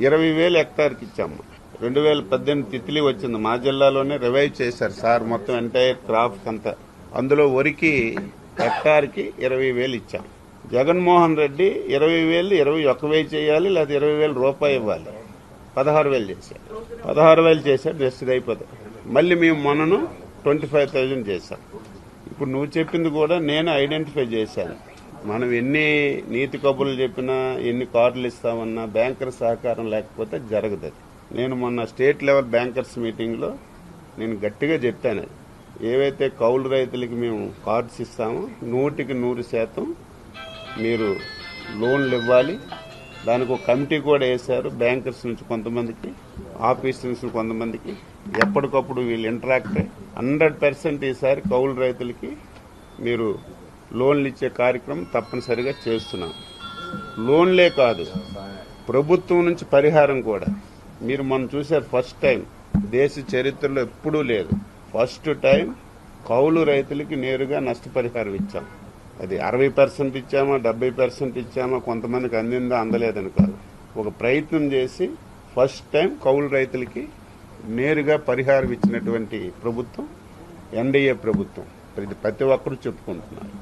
20,000 హెక్టార్కి ఇచ్చాము. 2018 తిత్లీ వచ్చింది, మా జిల్లాలోనే రివైవ్ చేశారు సార్ మొత్తం ఎంటైర్ క్రాప్ అంతా. అందులో వరికి హెక్టార్కి 20,000 ఇచ్చాం. జగన్మోహన్ రెడ్డి 20,000 21,000 చేయాలి, లేదా 20,000 రూపాయలు ఇవ్వాలి. 16,000 చేశారు. 16,000 చేశారు, జస్ట్ అయిపోతుంది. మళ్ళీ మేము మొన్నను 25,000 చేశాం. ఇప్పుడు నువ్వు చెప్పింది కూడా నేను ఐడెంటిఫై చేశాను. మనం ఎన్ని నీతి కబుర్లు చెప్పినా, ఎన్ని కార్డులు ఇస్తామన్నా బ్యాంకర్ సహకారం లేకపోతే జరగదు. నేను మొన్న స్టేట్ లెవెల్ బ్యాంకర్స్ మీటింగ్లో నేను గట్టిగా చెప్పాను, ఏవైతే కౌలు రైతులకి మేము కార్డ్స్ ఇస్తామో 100% మీరు లోన్లు ఇవ్వాలి. దానికి ఒక కమిటీ కూడా వేశారు, బ్యాంకర్స్ నుంచి కొంతమందికి, ఆఫీస్ నుంచి కొంతమందికి. ఎప్పటికప్పుడు వీళ్ళు ఇంటరాక్ట్ అయ్యి 100% ఈసారి కౌలు రైతులకి మీరు లోన్లు ఇచ్చే కార్యక్రమం తప్పనిసరిగా చేస్తున్నాం. లోన్లే కాదు, ప్రభుత్వం నుంచి పరిహారం కూడా. మీరు మనం చూశారు, ఫస్ట్ టైం దేశ చరిత్రలో ఎప్పుడూ లేదు, ఫస్ట్ టైం కౌలు రైతులకి నేరుగా నష్టపరిహారం ఇచ్చాం. అది 60% ఇచ్చామా, 70% ఇచ్చామా, కొంతమందికి అందిందా అందలేదని కాదు, ఒక ప్రయత్నం చేసి ఫస్ట్ టైం కౌలు రైతులకి నేరుగా పరిహారం ఇచ్చినటువంటి ప్రభుత్వం ఎన్డీఏ ప్రభుత్వం. ప్రతి ఒక్కరూ చెప్పుకుంటున్నారు.